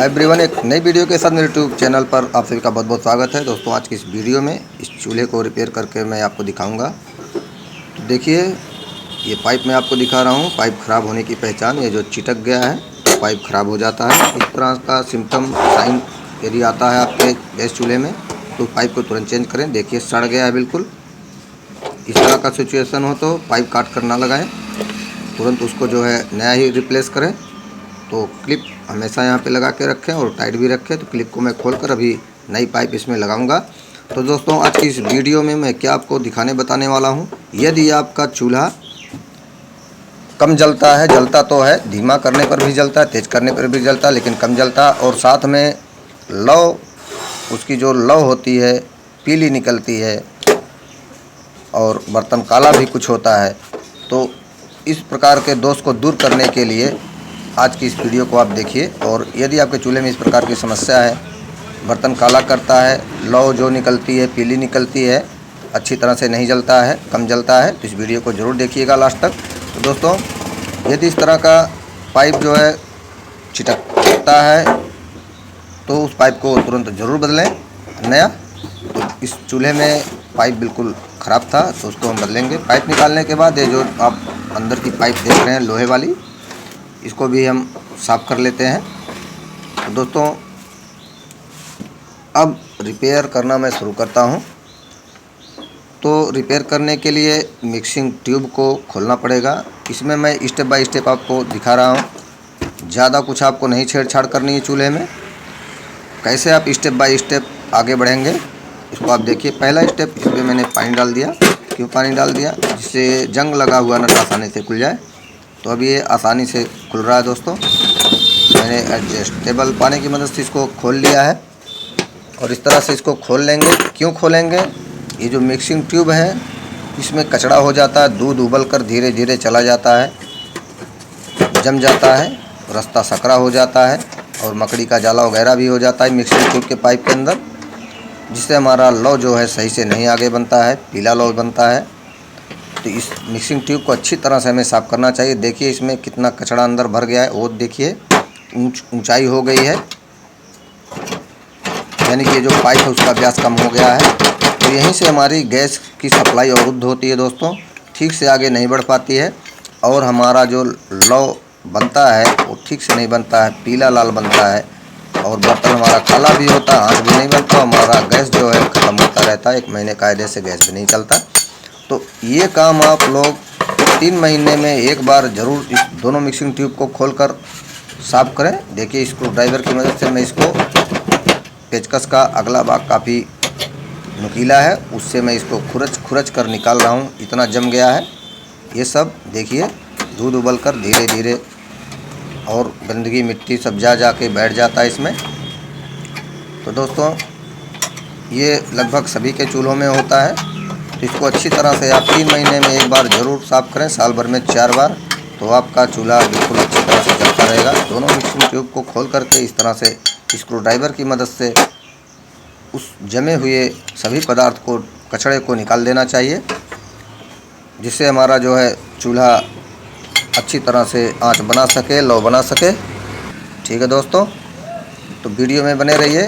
Hi everyone, एक नई video के साथ मेरे यूट्यूब चैनल पर आप सभी का बहुत बहुत स्वागत है। दोस्तों, आज की इस वीडियो में इस चूल्हे को रिपेयर करके मैं आपको दिखाऊंगा। तो देखिए, ये पाइप मैं आपको दिखा रहा हूँ। पाइप ख़राब होने की पहचान, ये जो चिटक गया है तो पाइप ख़राब हो जाता है। इस तरह का सिम्टम साइन यदि आता है आपके गैस चूल्हे में तो पाइप को तुरंत चेंज करें। देखिए, सड़ गया है बिल्कुल। इस तरह का सिचुएशन हो तो पाइप काट कर ना लगाएँ, तुरंत उसको जो है नया ही रिप्लेस करें। तो क्लिप हमेशा यहाँ पे लगा के रखें और टाइट भी रखें। तो क्लिप को मैं खोलकर अभी नई पाइप इसमें लगाऊंगा। तो दोस्तों, आज की इस वीडियो में मैं क्या आपको दिखाने बताने वाला हूँ। यदि आपका चूल्हा कम जलता है, जलता तो है, धीमा करने पर भी जलता है, तेज़ करने पर भी जलता है, लेकिन कम जलता है, और साथ में लौ, उसकी जो लौ होती है पीली निकलती है और बर्तन काला भी कुछ होता है, तो इस प्रकार के दोष को दूर करने के लिए आज की इस वीडियो को आप देखिए। और यदि आपके चूल्हे में इस प्रकार की समस्या है, बर्तन काला करता है, लौ जो निकलती है पीली निकलती है, अच्छी तरह से नहीं जलता है, कम जलता है, तो इस वीडियो को ज़रूर देखिएगा लास्ट तक। तो दोस्तों, यदि इस तरह का पाइप जो है चिटकता है तो उस पाइप को तुरंत ज़रूर बदलें नया। तो इस चूल्हे में पाइप बिल्कुल ख़राब था तो उसको हम बदलेंगे। पाइप निकालने के बाद ये जो आप अंदर की पाइप देख रहे हैं लोहे वाली, इसको भी हम साफ़ कर लेते हैं। तो दोस्तों, अब रिपेयर करना मैं शुरू करता हूं। तो रिपेयर करने के लिए मिक्सिंग ट्यूब को खोलना पड़ेगा। इसमें मैं स्टेप बाय स्टेप आपको दिखा रहा हूं। ज़्यादा कुछ आपको नहीं छेड़छाड़ करनी है चूल्हे में। कैसे आप स्टेप बाय स्टेप आगे बढ़ेंगे इसको आप देखिए। पहला स्टेप, इसमें मैंने पानी डाल दिया। क्यों पानी डाल दिया? जिससे जंग लगा हुआ नट आसानी से खुल जाए। तो अब ये आसानी से खुल रहा है दोस्तों। मैंने एडजस्टेबल पानी की मदद से इसको खोल लिया है और इस तरह से इसको खोल लेंगे। क्यों खोलेंगे? ये जो मिक्सिंग ट्यूब है इसमें कचरा हो जाता है, दूध उबल कर धीरे धीरे चला जाता है, जम जाता है, रास्ता सकरा हो जाता है और मकड़ी का जाला वगैरह भी हो जाता है मिक्सिंग ट्यूब के पाइप के अंदर, जिससे हमारा लौ जो है सही से नहीं आगे बनता है, पीला लौ बनता है। तो इस मिक्सिंग ट्यूब को अच्छी तरह से हमें साफ़ करना चाहिए। देखिए, इसमें कितना कचरा अंदर भर गया है, वो देखिए, ऊंचाई हो गई है, यानी कि जो पाइप है उसका व्यास कम हो गया है। तो यहीं से हमारी गैस की सप्लाई अवरुद्ध होती है दोस्तों, ठीक से आगे नहीं बढ़ पाती है और हमारा जो लौ बनता है वो ठीक से नहीं बनता है, पीला लाल बनता है और बर्तन हमारा काला भी होता है, आँच भी नहीं बनता, हमारा गैस जो है ख़त्म होता रहता है। 1 महीने कायदे से गैस भी नहीं चलता। तो ये काम आप लोग 3 महीने में एक बार ज़रूर इस दोनों मिक्सिंग ट्यूब को खोलकर साफ़ करें। देखिए, स्क्रू ड्राइवर की मदद से मैं इसको, पेचकस का अगला भाग काफ़ी नुकीला है, उससे मैं इसको खुरच कर निकाल रहा हूँ। इतना जम गया है ये सब। देखिए, दूध उबल कर धीरे धीरे और गंदगी मिट्टी सब जा के बैठ जाता है इसमें। तो दोस्तों, ये लगभग सभी के चूल्हों में होता है। तो इसको अच्छी तरह से आप 3 महीने में एक बार ज़रूर साफ़ करें, साल भर में 4 बार, तो आपका चूल्हा बिल्कुल अच्छी तरह से जलता रहेगा। दोनों मिक्सिंग ट्यूब को खोल करके इस तरह से स्क्रू ड्राइवर की मदद से उस जमे हुए सभी पदार्थ को, कचड़े को निकाल देना चाहिए, जिससे हमारा जो है चूल्हा अच्छी तरह से आँच बना सके, लौ बना सके। ठीक है दोस्तों, तो वीडियो में बने रहिए।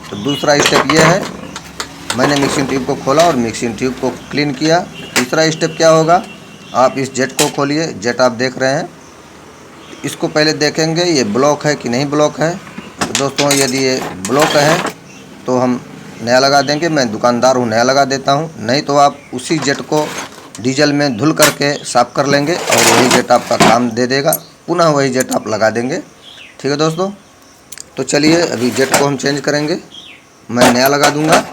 तो दूसरा स्टेप ये है, मैंने मिक्सिंग ट्यूब को खोला और मिक्सिंग ट्यूब को क्लीन किया। तीसरा स्टेप क्या होगा, आप इस जेट को खोलिए। जेट आप देख रहे हैं, इसको पहले देखेंगे ये ब्लॉक है कि नहीं ब्लॉक है। तो दोस्तों, यदि ये ब्लॉक है तो हम नया लगा देंगे। मैं दुकानदार हूँ, नया लगा देता हूँ। नहीं तो आप उसी जेट को डीजल में धुल करके साफ़ कर लेंगे और वही जेट आपका काम दे देगा, पुनः वही जेट आप लगा देंगे। ठीक है दोस्तों, तो चलिए अभी जेट को हम चेंज करेंगे, मैं नया लगा दूंगा।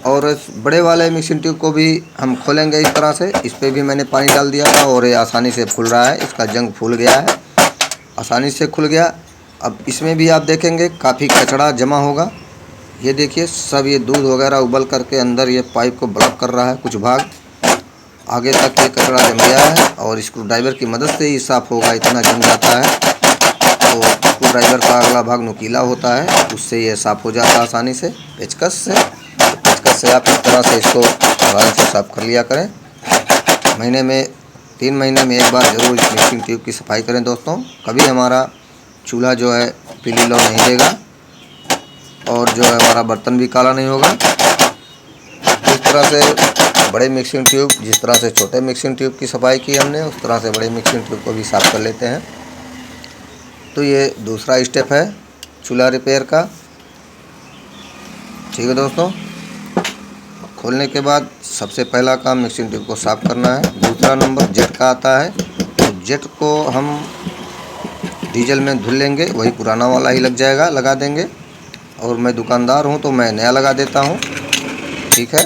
और इस बड़े वाले मिक्सिंग ट्यूब को भी हम खोलेंगे इस तरह से। इस पर भी मैंने पानी डाल दिया था और ये आसानी से खुल रहा है, इसका जंग फूल गया है, आसानी से खुल गया। अब इसमें भी आप देखेंगे काफ़ी कचरा जमा होगा। ये देखिए, सब ये दूध वगैरह उबल करके अंदर ये पाइप को ब्लॉक कर रहा है, कुछ भाग आगे तक ये कचरा जम गया है और स्क्रू ड्राइवर की मदद से ही साफ़ होगा, इतना जम जाता है। तो स्क्रू ड्राइवर का अगला भाग नुकीला होता है, उससे ये साफ़ हो जाता है आसानी से, पेचकस से। पेचकस से आप इस तरह से इसको आराम से साफ़ कर लिया करें। महीने में 3 महीने में एक बार ज़रूर इस मिक्सिंग ट्यूब की सफाई करें दोस्तों। कभी हमारा चूल्हा जो है पीली लौ नहीं देगा। जो है हमारा बर्तन भी काला नहीं होगा। इस तरह से बड़े मिक्सिंग ट्यूब, जिस तरह से छोटे मिक्सिंग ट्यूब की सफाई की हमने, उस तरह से बड़े मिक्सिंग ट्यूब को भी साफ़ कर लेते हैं। तो ये दूसरा स्टेप है चूल्हा रिपेयर का। ठीक है दोस्तों, खोलने के बाद सबसे पहला काम मिक्सिंग ट्यूब को साफ़ करना है। दूसरा नंबर जेट का आता है, तो जेट को हम डीजल में धुल लेंगे, वही पुराना वाला ही लग जाएगा, लगा देंगे। और मैं दुकानदार हूँ तो मैं नया लगा देता हूँ। ठीक है,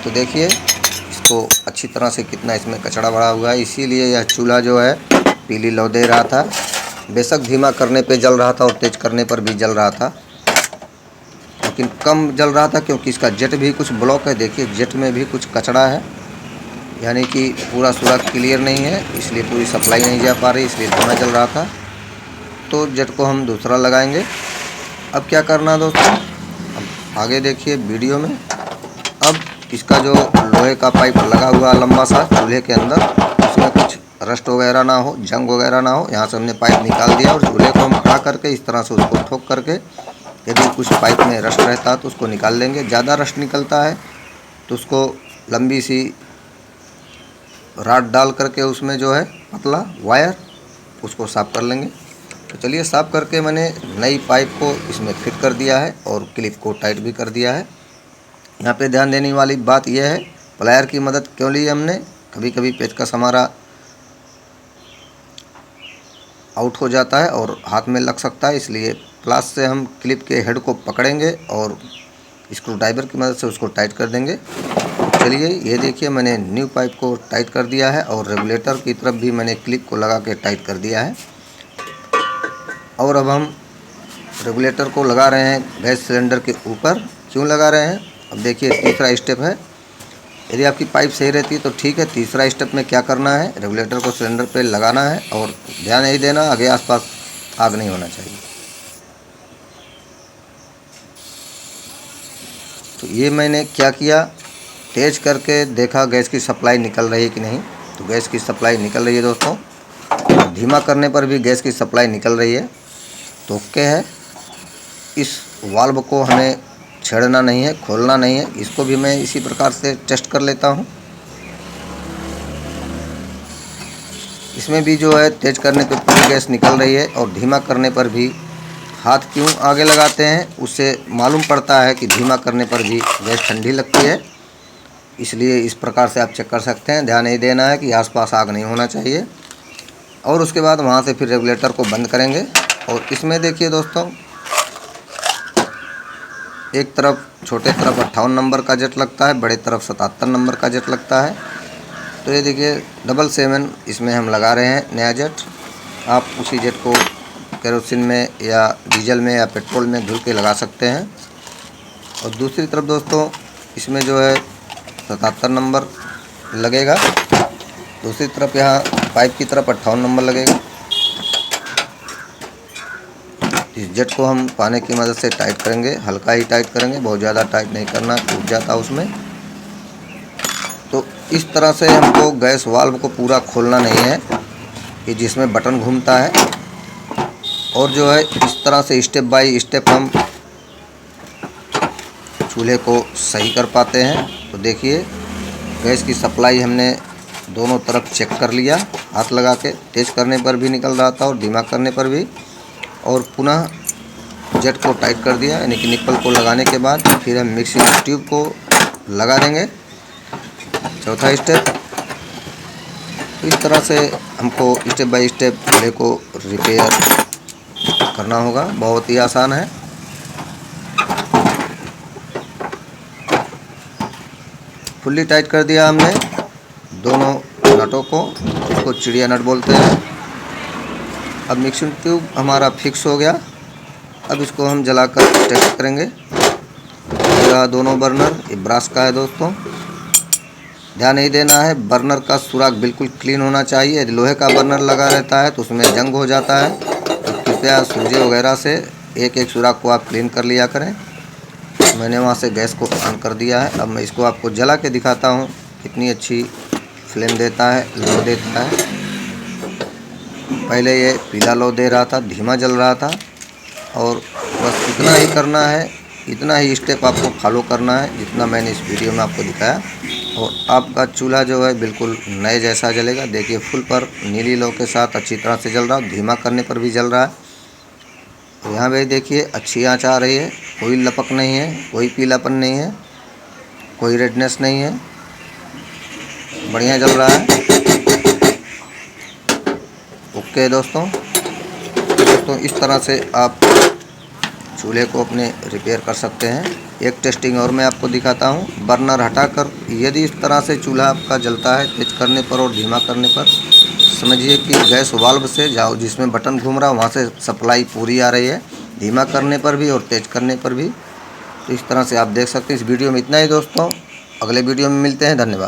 तो देखिए इसको अच्छी तरह से कितना इसमें कचरा भरा हुआ है, इसीलिए यह चूल्हा जो है पीली लौ दे रहा था। बेशक धीमा करने पे जल रहा था और तेज़ करने पर भी जल रहा था, लेकिन कम जल रहा था क्योंकि इसका जेट भी कुछ ब्लॉक है। देखिए जेट में भी कुछ कचरा है, यानी कि पूरा सुराख क्लियर नहीं है, इसलिए पूरी सप्लाई नहीं जा पा रही, इसलिए धीमा जल रहा था। तो जेट को हम दूसरा लगाएंगे। अब क्या करना है दोस्तों, अब आगे देखिए वीडियो में। अब इसका जो लोहे का पाइप लगा हुआ लंबा सा चूल्हे के अंदर, उसमें कुछ रस्ट वगैरह ना हो, जंग वगैरह ना हो, यहाँ से हमने पाइप निकाल दिया और चूल्हे को हम खड़ा करके इस तरह से उसको ठोक करके, यदि कुछ पाइप में रस्ट रहता है तो उसको निकाल लेंगे। ज़्यादा रस्ट निकलता है तो उसको लंबी सी राड डाल करके उसमें जो है पतला वायर, उसको साफ़ कर लेंगे। तो चलिए साफ़ करके मैंने नई पाइप को इसमें फिट कर दिया है और क्लिप को टाइट भी कर दिया है। यहाँ पे ध्यान देने वाली बात यह है, प्लायर की मदद क्यों ली हमने। कभी कभी पेचकस हमारा आउट हो जाता है और हाथ में लग सकता है, इसलिए प्लास से हम क्लिप के हेड को पकड़ेंगे और स्क्रू ड्राइवर की मदद से उसको टाइट कर देंगे। चलिए ये देखिए मैंने न्यू पाइप को टाइट कर दिया है और रेगुलेटर की तरफ भी मैंने क्लिप को लगा के टाइट कर दिया है। और अब हम रेगुलेटर को लगा रहे हैं गैस सिलेंडर के ऊपर। क्यों लगा रहे हैं, अब देखिए तीसरा स्टेप है। यदि आपकी पाइप सही रहती है तो ठीक है। तीसरा स्टेप में क्या करना है, रेगुलेटर को सिलेंडर पे लगाना है और ध्यान नहीं देना, आगे आसपास आग नहीं होना चाहिए। तो ये मैंने क्या किया, तेज़ करके देखा गैस की सप्लाई निकल रही है कि नहीं। तो गैस की सप्लाई निकल रही है दोस्तों। धीमा करने पर भी गैस की सप्लाई निकल रही है, तो ओके है। इस वाल्व को हमें छेड़ना नहीं है, खोलना नहीं है। इसको भी मैं इसी प्रकार से टेस्ट कर लेता हूँ। इसमें भी जो है तेज़ करने पे पूरी गैस निकल रही है और धीमा करने पर भी। हाथ क्यों आगे लगाते हैं, उससे मालूम पड़ता है कि धीमा करने पर भी गैस ठंडी लगती है, इसलिए इस प्रकार से आप चेक कर सकते हैं। ध्यान नहीं देना है कि आसपास आग नहीं होना चाहिए। और उसके बाद वहाँ से फिर रेगुलेटर को बंद करेंगे। और इसमें देखिए दोस्तों, एक तरफ छोटे तरफ 58 नंबर का जेट लगता है, बड़े तरफ 77 नंबर का जेट लगता है। तो ये देखिए 777 इसमें हम लगा रहे हैं नया जेट। आप उसी जेट को केरोसिन में या डीजल में या पेट्रोल में धुल के लगा सकते हैं। और दूसरी तरफ दोस्तों इसमें जो है 77 नंबर लगेगा, दूसरी तरफ यहाँ पाइप की तरफ 58 नंबर लगेगा। इस जेट को हम पाने की मदद से टाइट करेंगे, हल्का ही टाइट करेंगे, बहुत ज़्यादा टाइट नहीं करना, टूट जाता उसमें। तो इस तरह से हमको गैस वाल्व को पूरा खोलना नहीं है, कि जिसमें बटन घूमता है। और जो है इस तरह से स्टेप बाय स्टेप हम चूल्हे को सही कर पाते हैं। तो देखिए गैस की सप्लाई हमने दोनों तरफ चेक कर लिया, हाथ लगा के। तेज़ करने पर भी निकल रहा था और धीमा करने पर भी। और पुनः जेट को टाइट कर दिया, यानी कि निप्पल को लगाने के बाद फिर हम मिक्सिंग ट्यूब को लगा देंगे, चौथा स्टेप। तो इस तरह से हमको स्टेप बाय स्टेप चूल्हे को रिपेयर करना होगा, बहुत ही आसान है। फुल्ली टाइट कर दिया हमने दोनों नटों को, इसको चिड़िया नट बोलते हैं। अब मिक्सिंग ट्यूब हमारा फिक्स हो गया। अब इसको हम जलाकर टेस्ट करेंगे। यह दोनों बर्नर, ये ब्रास का है दोस्तों। ध्यान नहीं देना है, बर्नर का सुराख बिल्कुल क्लीन होना चाहिए। यदि लोहे का बर्नर लगा रहता है तो उसमें जंग हो जाता है, तो कृपया सूजी वगैरह से एक एक सुराख को आप क्लीन कर लिया करें। मैंने वहाँ से गैस को ऑन कर दिया है। अब मैं इसको आपको जला के दिखाता हूँ कितनी अच्छी फ्लेम देता है, लो देता है। पहले ये पीला लो दे रहा था, धीमा जल रहा था, और बस इतना ही करना है, इतना ही स्टेप आपको फॉलो करना है जितना मैंने इस वीडियो में आपको दिखाया, और आपका चूल्हा जो है बिल्कुल नए जैसा जलेगा। देखिए फुल पर नीली लौ के साथ अच्छी तरह से जल रहा है, धीमा करने पर भी जल रहा है। तो यहाँ भी देखिए अच्छी आंच आ रही है, कोई लपक नहीं है, कोई पीलापन नहीं है, कोई रेडनेस नहीं है, बढ़िया जल रहा है। ओके दोस्तों इस तरह से आप चूल्हे को अपने रिपेयर कर सकते हैं। एक टेस्टिंग और मैं आपको दिखाता हूं। बर्नर हटाकर यदि इस तरह से चूल्हा आपका जलता है तेज करने पर और धीमा करने पर, समझिए कि गैस वाल्व से जाओ जिसमें बटन घूम रहा है वहाँ से सप्लाई पूरी आ रही है, धीमा करने पर भी और तेज़ करने पर भी। तो इस तरह से आप देख सकते हैं। इस वीडियो में इतना ही दोस्तों, अगले वीडियो में मिलते हैं। धन्यवाद।